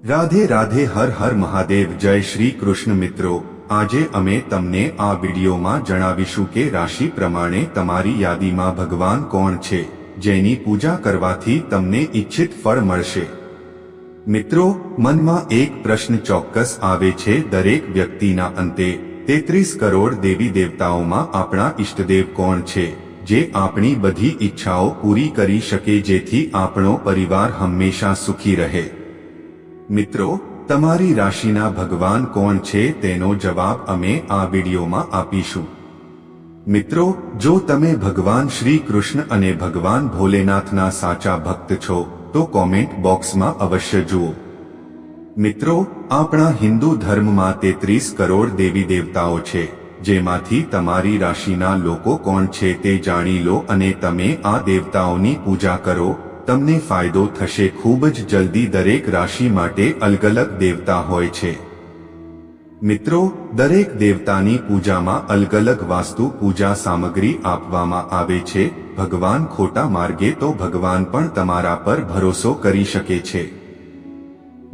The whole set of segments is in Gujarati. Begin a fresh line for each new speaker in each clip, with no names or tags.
રાધે રાધે, હર હર મહાદેવ, જય શ્રી કૃષ્ણ. મિત્રો, આજે અમે તમને આ વિડીયોમાં જણાવીશું કે રાશિ પ્રમાણે તમારી યાદીમાં ભગવાન કોણ છે જેની પૂજા કરવાથી તમને ઈચ્છિત ફળ મળશે. મિત્રો, મનમાં એક પ્રશ્ન ચોક્કસ આવે છે. દરેક વ્યક્તિના અંતે 33 કરોડ દેવી દેવતાઓમાં આપણા ઈષ્ટદેવ કોણ છે જે આપણી બધી ઈચ્છાઓ પૂરી કરી શકે, જેથી આપણો પરિવાર હંમેશા સુખી રહે? મિત્રો, તમારી રાશિના ભગવાન કોણ છે તેનો જવાબ અમે આ વિડીયોમાં આપીશું. મિત્રો, જો તમે ભગવાન શ્રી કૃષ્ણ અને ભગવાન ભોલેનાથના સાચા ભક્ત છો તો કોમેન્ટ બોક્સમાં અવશ્ય જુઓ. મિત્રો, આપણા હિન્દુ ધર્મમાં 33 કરોડ દેવી દેવતાઓ છે, જેમાંથી તમારી રાશિના લોકો કોણ છે તે જાણી લો અને તમે આ દેવતાઓની પૂજા કરો. તમને ફાયદો થશે. ખૂબ જ જલ્દી દરેક રાશિ માટે અલગ અલગ દેવતા હોય છે. મિત્રો, દરેક દેવતાની પૂજામાં અલગ અલગ વાસ્તુ પૂજા સામગ્રી આપવામાં આવે છે. ભગવાન ખોટા માર્ગે તો ભગવાન પણ તમારા પર ભરોસો કરી શકે છે.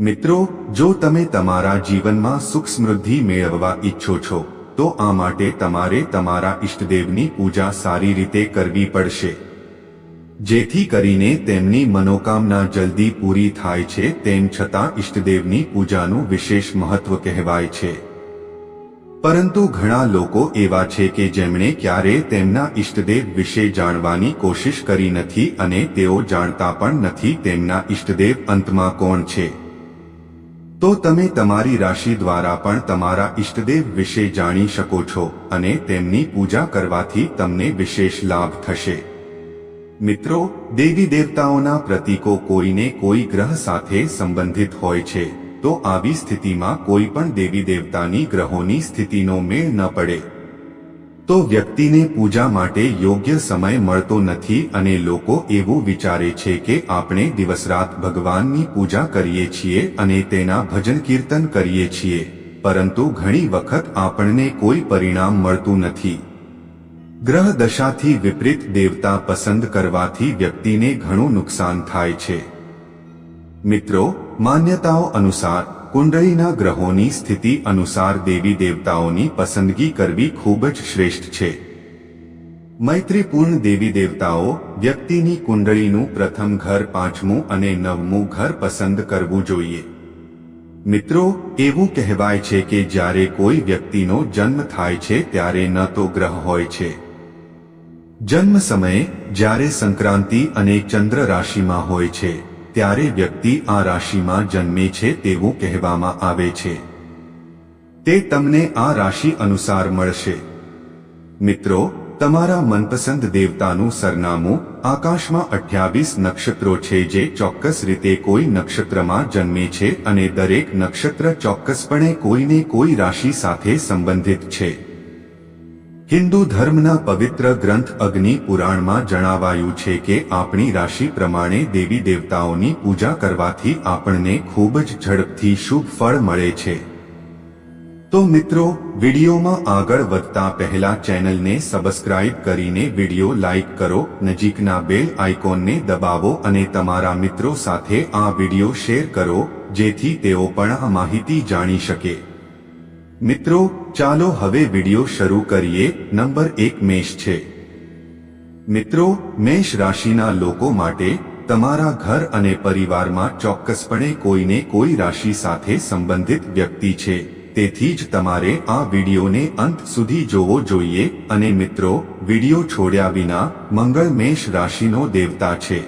મિત્રો, જો તમે તમારા જીવનમાં સુખ સમૃદ્ધિ મેળવવા ઈચ્છો છો તો આ માટે તમારે તમારા ઈષ્ટદેવની પૂજા સારી રીતે કરવી પડશે, જેથી કરીને તેમની મનોકામના જલ્દી પૂરી થાય છે. તેમ છતાં ઈષ્ટદેવની પૂજાનું વિશેષ મહત્વ કહેવાય છે. પરંતુ ઘણા લોકો એવા છે કે જેમણે ક્યારેય તેમના ઈષ્ટદેવ વિશે જાણવાની કોશિશ કરી નથી અને તેઓ જાણતા પણ નથી તેમના ઈષ્ટદેવ અંતમાં કોણ છે. તો તમે તમારી રાશિ દ્વારા પણ તમારા ઈષ્ટદેવ વિશે જાણી શકો છો અને તેમની પૂજા કરવાથી તમને વિશેષ લાભ થશે. મિત્રો, દેવી દેવતાઓના પ્રતીકો કોઈને કોઈ ગ્રહ સાથે સંબંધિત હોય છે, તો આવી સ્થિતિમાં કોઈ પણ દેવી દેવતાની ગ્રહોની સ્થિતિનો મેળ ન પડે તો વ્યક્તિને પૂજા માટે યોગ્ય સમય મળતો નથી અને લોકો એવું વિચારે છે કે આપણે દિવસરાત ભગવાનની પૂજા કરીએ છીએ અને તેના ભજન કીર્તન કરીએ છીએ, પરંતુ ઘણી વખત આપણને કોઈ પરિણામ મળતું નથી. ગ્રહ દશાથી વિપરીત દેવતા પસંદ કરવાથી વ્યક્તિને ઘણું નુકસાન થાય છે. મિત્રો, માન્યતાઓ અનુસાર કુંડળીના ગ્રહોની સ્થિતિ અનુસાર દેવી દેવતાઓની પસંદગી કરવી ખૂબ જ શ્રેષ્ઠ છે. મૈત્રીપૂર્ણ દેવી દેવતાઓ વ્યક્તિની કુંડળીનું પ્રથમ ઘર, 5મું અને 9મું ઘર પસંદ કરવું જોઈએ. મિત્રો, એવું કહેવાય છે કે જ્યારે કોઈ વ્યક્તિનો જન્મ થાય છે ત્યારે ન તો ગ્રહ હોય છે. જન્મ સમયે જ્યારે સંક્રાંતિ અને ચંદ્ર રાશિમાં હોય છે ત્યારે વ્યક્તિ આ રાશિમાં જન્મે છે તેવું કહેવામાં આવે છે. તે તમને આ રાશિ અનુસાર મળશે. મિત્રો, તમારા મનપસંદ દેવતાનું સરનામું. આકાશમાં 28 નક્ષત્રો છે જે ચોક્કસ રીતે કોઈ નક્ષત્રમાં જન્મે છે અને દરેક નક્ષત્ર ચોક્કસપણે કોઈને કોઈ રાશિ સાથે સંબંધિત છે. હિન્દુ ધર્મના પવિત્ર ગ્રંથ અગ્નિ પુરાણમાં જણાવાયું છે કે આપણી રાશિ પ્રમાણે દેવી દેવતાઓની પૂજા કરવાથી આપણને ખૂબ જ ઝડપથી શુભ ફળ મળે છે. તો મિત્રો, વિડીયોમાં આગળ વધતા પહેલા ચેનલને સબસ્ક્રાઇબ કરીને વિડીયો લાઇક કરો, નજીકના બેલ આઇકોનને દબાવો અને તમારા મિત્રો સાથે આ વિડીયો શેર કરો જેથી તેઓ પણ આ માહિતી જાણી શકે. મિત્રો, ચાલો હવે વિડીયો શરૂ કરીએ. નંબર 1 મેષ છે. મિત્રો, મેષ રાશિના લોકો માટે તમારા ઘર અને પરિવારમાં ચોક્કસપણે કોઈને કોઈ રાશિ સાથે સંબંધિત વ્યક્તિ છે, તેથી જ તમારે આ વિડીયોને અંત સુધી જોવો જોઈએ. અને મિત્રો, વિડીયો છોડ્યા વિના મંગળ મેષ રાશિનો દેવતા છે.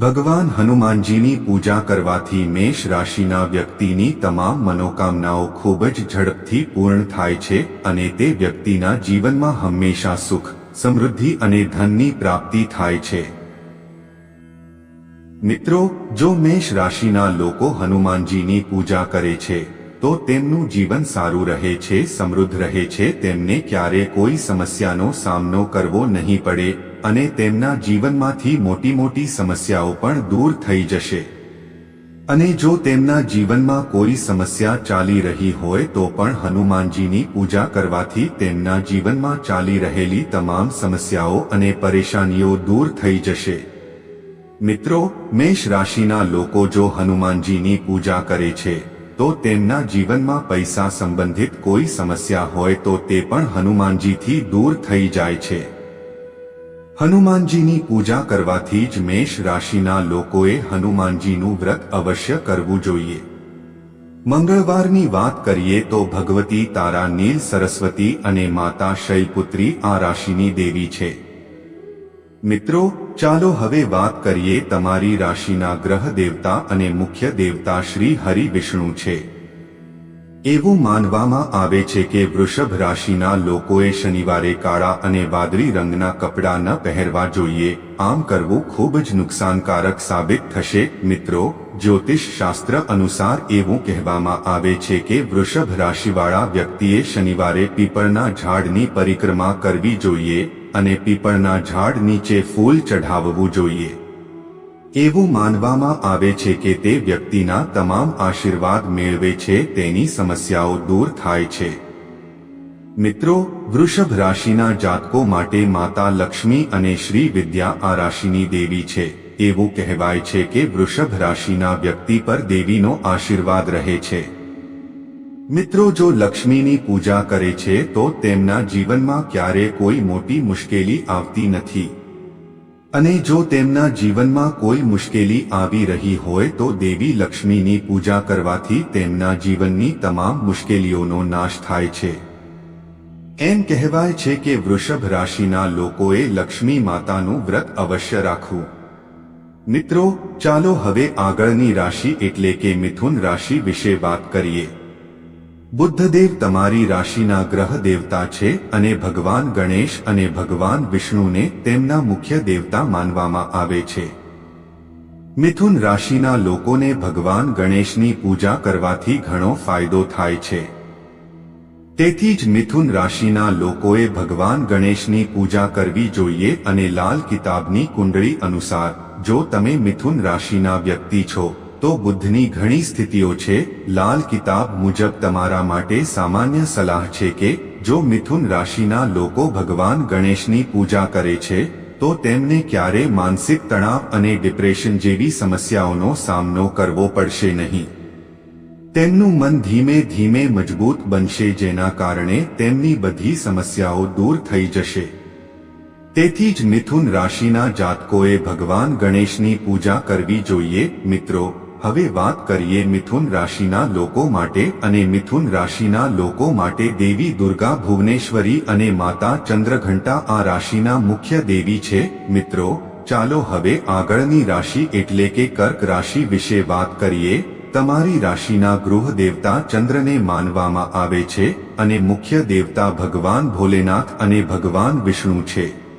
ભગવાન હનુમાનજીની પૂજા કરવાથી મેષ રાશિના વ્યક્તિની તમામ મનોકામનાઓ ખૂબ જ ઝડપથી પૂર્ણ થાય છે અને તે વ્યક્તિના જીવનમાં હંમેશા સુખ, સમૃદ્ધિ અને ધનની પ્રાપ્તિ થાય છે. મિત્રો, જો મેષ રાશિના લોકો હનુમાનજીની પૂજા કરે છે તો તેમનું જીવન સારું રહે છે, સમૃદ્ધ રહે છે, તેમને ક્યારે કોઈ સમસ્યાનો સામનો કરવો નહીં પડે અને તેમના જીવનમાંથી મોટી મોટી સમસ્યાઓ પણ દૂર થઈ જશે. અને જો તેમના જીવનમાં કોઈ સમસ્યા ચાલી રહી હોય તો પણ હનુમાનજીની પૂજા કરવાથી તેમના જીવનમાં ચાલી રહેલી તમામ સમસ્યાઓ અને પરેશાનીઓ દૂર થઈ જશે. મિત્રો, મેષ રાશિના લોકો જો હનુમાનજીની પૂજા કરે છે તો તેમના જીવનમાં પૈસા સંબંધિત કોઈ સમસ્યા હોય તો તે પણ હનુમાનજીથી દૂર થઈ જાય છે. હનુમાનજીની પૂજા કરવાથી જ મેષ રાશિના લોકોએ હનુમાનજીનું વ્રત અવશ્ય કરવું જોઈએ. મંગળવારની વાત કરીએ તો ભગવતી તારા, નીલ સરસ્વતી અને માતા શૈલપુત્રી આ રાશિની દેવી છે. મિત્રો, ચાલો હવે વાત કરીએ તમારી રાશિના ગ્રહ દેવતા અને મુખ્ય દેવતા શ્રી હરિ વિષ્ણુ છે. એવું માનવામાં આવે છે કે વૃષભ રાશિના લોકોએ શનિવારે કાળા અને વાદળી રંગના કપડાં ન પહેરવા જોઈએ. આમ કરવું ખૂબ જ નુકસાનકારક સાબિત થશે. મિત્રો, જ્યોતિષ શાસ્ત્ર અનુસાર એવું કહેવામાં આવે છે કે વૃષભ રાશિવાળા વ્યક્તિએ શનિવારે પીપળના ઝાડની પરિક્રમા કરવી જોઈએ અને પીપળના ઝાડ નીચે ફૂલ ચઢાવવું જોઈએ. એવું માનવામાં આવે છે કે તે વ્યક્તિના તમામ આશીર્વાદ મેળવે છે, તેની સમસ્યાઓ દૂર થાય છે. મિત્રો, વૃષભ રાશિના જાતકો માટે માતા લક્ષ્મી અને શ્રી વિદ્યા આ રાશિની દેવી છે. એવું કહેવાય છે કે વૃષભ રાશિના વ્યક્તિ પર દેવીનો આશીર્વાદ રહે છે. મિત્રો, જો લક્ષ્મીની પૂજા કરે છે તો તેમના જીવનમાં ક્યારે કોઈ મોટી મુશ્કેલી આવતી નથી. અને જો તેમના જીવનમાં કોઈ મુશ્કેલી આવી રહી હોય તો દેવી લક્ષ્મીની પૂજા કરવાથી તેમના જીવનની તમામ મુશ્કેલીઓનો નાશ થાય છે. એમ કહેવાય છે કે વૃષભ રાશિના લોકોએ લક્ષ્મી માતાનું વ્રત અવશ્ય રાખવું. મિત્રો, ચાલો હવે આગળની રાશિ એટલે કે મિથુન રાશિ વિશે વાત કરીએ. બુદ્ધદેવ તમારી રાશિના ગ્રહ દેવતા છે અને ભગવાન ગણેશ અને ભગવાન વિષ્ણુને તેમના મુખ્ય દેવતા માનવામાં આવે છે. મિથુન રાશિના લોકોને ભગવાન ગણેશની પૂજા કરવાથી ઘણો ફાયદો થાય છે. તેથી જ મિથુન રાશિના લોકોએ ભગવાન ગણેશની પૂજા કરવી જોઈએ અને લાલ કિતાબની કુંડળી અનુસાર જો તમે મિથુન રાશિના વ્યક્તિ છો તો બુદ્ધની ઘણી સ્થિતિઓ છે. લાલ કિતાબ મુજબ તમારા માટે સામાન્ય સલાહ છે કે જો મિથુન રાશિના લોકો ભગવાન ગણેશની પૂજા કરે છે તો તેમને ક્યારે માનસિક તણાવ અને ડિપ્રેશન જેવી સમસ્યાઓનો સામનો કરવો પડશે નહીં. તેમનું મન ધીમે ધીમે મજબૂત બનશે, જેના કારણે તેમની બધી સમસ્યાઓ દૂર થઈ જશે. તેથી જ મિથુન રાશિના જાતકોએ ભગવાન ગણેશની પૂજા કરવી જોઈએ. મિત્રો, હવે વાત કરીએ મિથુન રાશિના લોકો માટે. અને મિથુન રાશિના લોકો માટે દેવી દુર્ગા ભુવનેશ્વરી અને માતા ચંદ્રઘંટા આ રાશિના મુખ્ય દેવી છે. મિત્રો, ચાલો હવે આગળની રાશિ એટલે કે કર્ક રાશિ વિશે વાત કરીએ. તમારી રાશિના ગૃહ દેવતા ચંદ્રને માનવામાં આવે છે અને મુખ્ય દેવતા ભગવાન ભોલેનાથ અને ભગવાન વિષ્ણુ છે.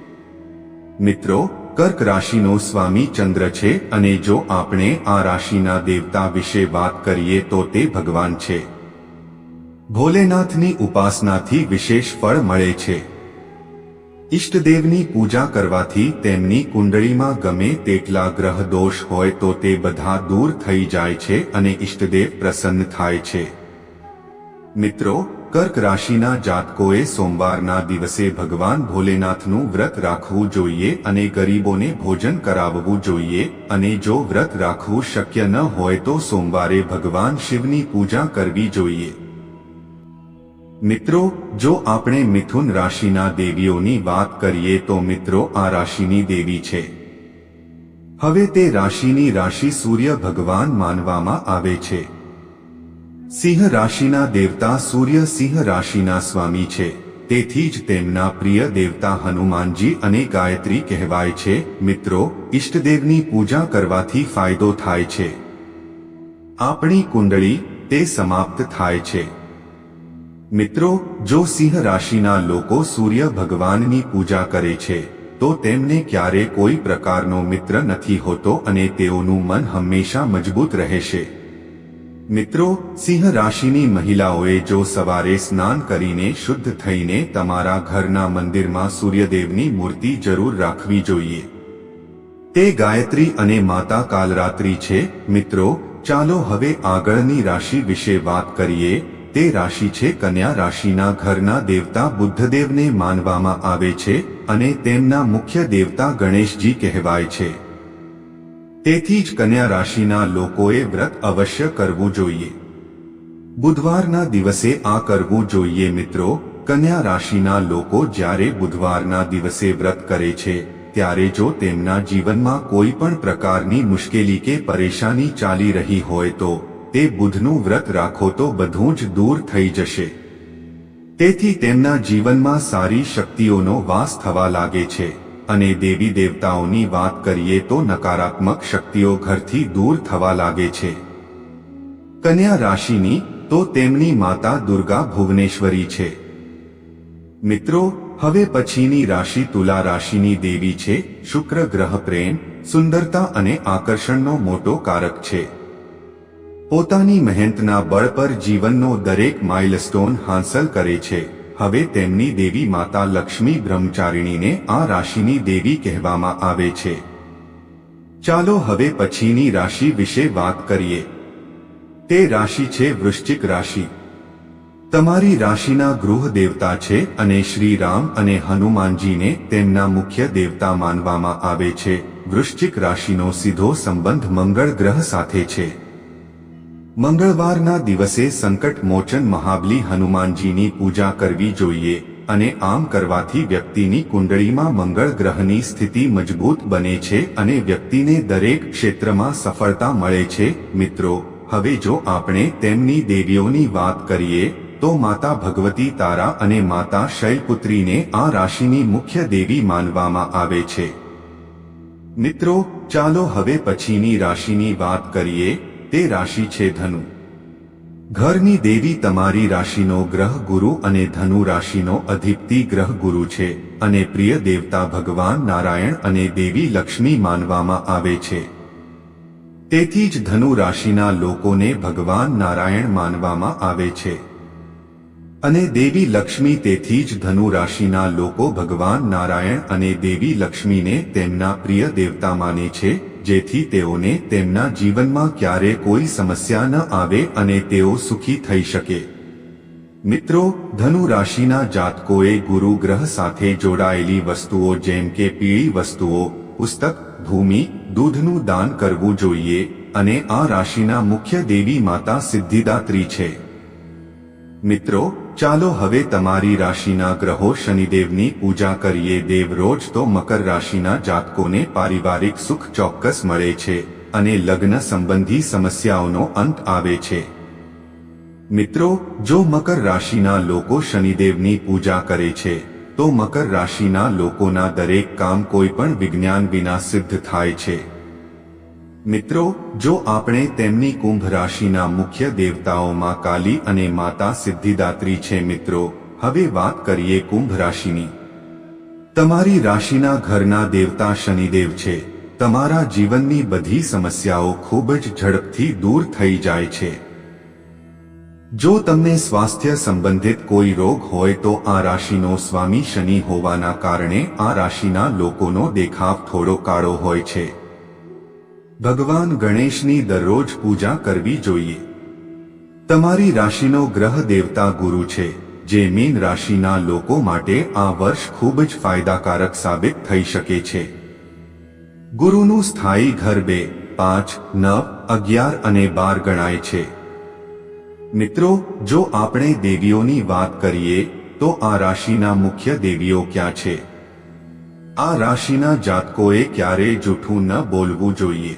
મિત્રો, કર્ક રાશિનો સ્વામી ચંદ્ર છે અને જો આપણે આ રાશિના દેવતા વિશે વાત કરીએ તો તે ભગવાન છે. ભોલેનાથની ઉપાસનાથી વિશેષ ફળ મળે છે. ઈષ્ટદેવની પૂજા કરવાથી તેમની કુંડળીમાં ગમે તેટલા ગ્રહ દોષ હોય તો તે બધા દૂર થઈ જાય છે અને ઈષ્ટદેવ પ્રસન્ન થાય છે. મિત્રો, કર્ક રાશિના જાતકોએ સોમવારના દિવસે ભગવાન ભોલેનાથનું વ્રત રાખવું જોઈએ અને ગરીબોને ભોજન કરાવવું જોઈએ. અને જો વ્રત રાખવું શક્ય ન હોય તો સોમવારે ભગવાન શિવની પૂજા કરવી જોઈએ. મિત્રો, જો આપણે મિથુન રાશિના દેવીઓની વાત કરીએ તો મિત્રો આ રાશિની દેવી છે. હવે તે રાશિની રાશિ સૂર્ય ભગવાન માનવામાં આવે છે. સિંહ રાશિના દેવતા સૂર્ય સિંહ રાશિના સ્વામી છે. તેથી જ તેમના પ્રિય દેવતા હનુમાનજી અને ગાયત્રી કહેવાય છે. મિત્રો, ઈષ્ટદેવની પૂજા કરવાથી ફાયદો થાય છે. આપણી કુંડળી તે સમાપ્ત થાય છે. મિત્રો, જો સિંહ રાશિના લોકો સૂર્ય ભગવાનની પૂજા કરે છે તો તેમને ક્યારે કોઈ પ્રકારનો મિત્ર નથી હોતો અને તેઓનું મન હંમેશા મજબૂત રહેશે. મિત્રો, સિંહ રાશિની મહિલાઓએ જો સવારે સ્નાન કરીને શુદ્ધ થઈને તમારા ઘરના મંદિરમાં સૂર્યદેવની મૂર્તિ જરૂર રાખવી જોઈએ. તે ગાયત્રી અને માતા કાલરાત્રી છે. મિત્રો, ચાલો હવે આગળની રાશિ વિશે વાત કરીએ. તે રાશિ છે કન્યા રાશિના ઘરના દેવતા બુદ્ધદેવને માનવામાં આવે છે અને તેમના મુખ્ય દેવતા ગણેશજી કહેવાય છે. તેથી જ કન્યા રાશિના લોકોએ વ્રત અવશ્ય કરવું જોઈએ. બુધવારના દિવસે આ કરવું જોઈએ મિત્રો. કન્યા રાશિના લોકો જ્યારે બુધવારના દિવસે વ્રત કરે છે ત્યારે જો તેમના જીવનમાં કોઈ પણ પ્રકારની મુશ્કેલી કે પરેશાની ચાલી રહી હોય તો તે બુધનું વ્રત રાખો તો બધું જ દૂર થઈ જશે. તેથી તેમના જીવનમાં સારી શક્તિઓનો વાસ થવા લાગે છે અને દેવી દેવતાઓની વાત કરીએ તો નકારાત્મક શક્તિઓ ઘરથી દૂર થવા લાગે છે. કન્યા રાશિની તો તેમની માતા દુર્ગા ભુવનેશ્વરી છે. મિત્રો, હવે પછીની રાશિ તુલા રાશિની દેવી છે. શુક્ર ગ્રહ પ્રેમ, સુંદરતા અને આકર્ષણનો મોટો કારક છે. પોતાની મહેનતના બળ પર જીવનનો દરેક માઇલસ્ટોન હાંસલ કરે છે. હવે તેમની દેવી માતા લક્ષ્મી બ્રહ્મચારિણીને આ રાશિની દેવી કહેવામાં આવે છે. ચાલો હવે પછીની રાશિ વિશે વાત કરીએ. તે રાશિ છે વૃશ્ચિક રાશિ. તમારી રાશિના ગૃહ દેવતા છે અને શ્રી રામ અને હનુમાનજીને તેમના મુખ્ય દેવતા માનવામાં આવે છે. વૃશ્ચિક રાશિનો સીધો સંબંધ મંગળ ગ્રહ સાથે છે. મંગળવારના દિવસે સંકટ મોચન મહાબલી હનુમાનજીની પૂજા કરવી જોઈએ અને આમ કરવાથી વ્યક્તિની કુંડળીમાં મંગળ ગ્રહની સ્થિતિ મજબૂત બને છે અને વ્યક્તિને દરેક ક્ષેત્રમાં સફળતા મળે છે. મિત્રો, હવે જો આપણે તેમની દેવીઓની વાત કરીએ તો માતા ભગવતી તારા અને માતા શૈલપુત્રીને આ રાશિની મુખ્ય દેવી માનવામાં આવે છે. મિત્રો, ચાલો હવે પછીની રાશિની વાત કરીએ. તે રાશિ છે ધનુ. ઘરની દેવી તમારી રાશિનો ગ્રહ ગુરુ અને ધનુ રાશિનો અધિપતિ ગ્રહ ગુરુ છે અને પ્રિય દેવતા ભગવાન નારાયણ અને દેવી લક્ષ્મી માનવામાં આવે છે. તેથી જ ધનુ રાશિના લોકોને ભગવાન નારાયણ માનવામાં આવે છે અને દેવી લક્ષ્મી. તેથી જ ધનુ રાશિના લોકો ભગવાન નારાયણ અને દેવી લક્ષ્મીને તેમના પ્રિય દેવતા માને છે, જેથી તેઓને તેમના જીવનમાં ક્યારે કોઈ સમસ્યા ન આવે અને તેઓ સુખી થઈ શકે. મિત્રો, ધનુ રાશિના જાતકોએ ગુરુ ગ્રહ સાથે જોડાયેલી વસ્તુઓ જેમ કે પીળી વસ્તુઓ, પુસ્તક, ભૂમિ, દૂધનું દાન કરવું જોઈએ અને આ રાશિના મુખ્ય દેવી માતા સિદ્ધિદાત્રી છે. મિત્રો, ચાલો હવે તમારી રાશિના ગ્રહો શનિદેવની પૂજા કરીએ. દેવ રોજ તો મકર રાશિના જાતકોને પારિવારિક સુખ ચોક્કસ મળે છે અને લગ્ન સંબંધી સમસ્યાઓનો અંત આવે છે. મિત્રો, જો મકર રાશિના લોકો શનિદેવની પૂજા કરે છે તો મકર રાશિના લોકોના દરેક કામ કોઈ પણ વિજ્ઞાન વિના સિદ્ધ થાય છે. મિત્રો, જો આપણે તેમની કુંભ રાશિના મુખ્ય દેવતાઓમાં કાલી અને માતા સિદ્ધિદાત્રી છે. મિત્રો, હવે વાત કરીએ કુંભ રાશિની. તમારી રાશિના ઘરના દેવતા શનિદેવ છે. તમારા જીવનની બધી સમસ્યાઓ ખૂબ જ ઝડપથી દૂર થઈ જાય છે. જો તમને સ્વાસ્થ્ય સંબંધિત કોઈ રોગ હોય તો આ રાશિનો સ્વામી શનિ હોવાના કારણે આ રાશિના લોકોનો દેખાવ થોડો કાળો હોય છે. ભગવાન ગણેશની દરરોજ પૂજા કરવી જોઈએ. તમારી રાશિનો ગ્રહ દેવતા ગુરુ છે, જે મીન રાશિના લોકો માટે આ વર્ષ ખૂબ જ ફાયદાકારક સાબિત થઈ શકે છે. ગુરુનું સ્થાયી ઘર 2, 5, 9, 11 અને 12 ગણાય છે. મિત્રો, જો આપણે દેવીઓની વાત કરીએ તો આ રાશિના મુખ્ય દેવીઓ ક્યાં છે? આ રાશિના જાતકોએ ક્યારેય જૂઠું ન બોલવું જોઈએ,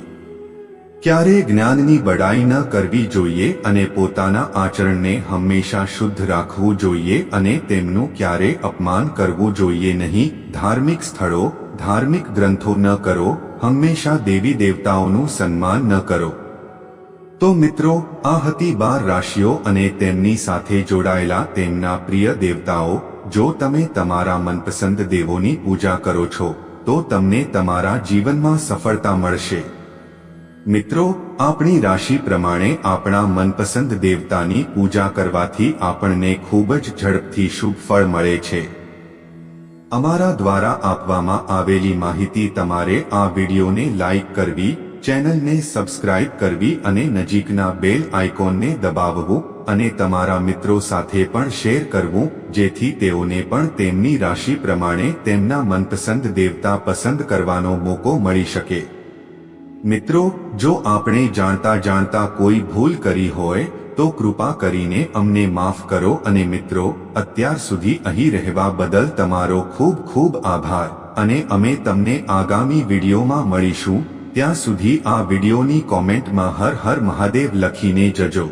ક્યારેય જ્ઞાનની બડાઈ ન કરવી જોઈએ અને પોતાના આચરણને હંમેશા શુદ્ધ રાખવું જોઈએ અને તેમનું ક્યારેય અપમાન કરવું જોઈએ નહીં. ધાર્મિક સ્થળો, ધાર્મિક ગ્રંથો ન કરો, હંમેશા દેવી દેવતાઓનું સન્માન ન કરો. તો મિત્રો, આ હતી 12 રાશિઓ અને તેમની સાથે જોડાયેલા તેમના પ્રિય દેવતાઓ. જો તમે તમારા મનપસંદ દેવોની પૂજા કરો છો તો તમને તમારા જીવનમાં સફળતા મળશે. મિત્રો, આપણી રાશિ પ્રમાણે આપણા મનપસંદ દેવતાની પૂજા કરવાથી આપણને ખૂબ જ ઝડપથી શુભ ફળ મળે છે. અમારા દ્વારા આપવામાં આવેલી માહિતી તમારે આ વિડીયોને લાઈક કરવી, ચેનલને સબસ્ક્રાઇબ કરવી અને નજીકના બેલ આઇકોનને દબાવવું અને તમારા મિત્રો સાથે પણ શેર કરવું, જેથી તેઓને પણ તેમની રાશિ પ્રમાણે તેમના મનપસંદ દેવતા પસંદ કરવાનો મોકો મળી શકે. મિત્રો, જો આપણે જાણતા જાણતા કોઈ ભૂલ કરી હોય તો કૃપા કરીને અમને માફ કરો. અને મિત્રો, અત્યાર સુધી અહીં રહેવા બદલ તમારો ખૂબ ખૂબ આભાર અને અમે તમને આગામી વિડીયોમાં મળીશું. ત્યાં સુધી આ વિડીયોની કોમેન્ટમાં હર હર મહાદેવ લખીને જજો.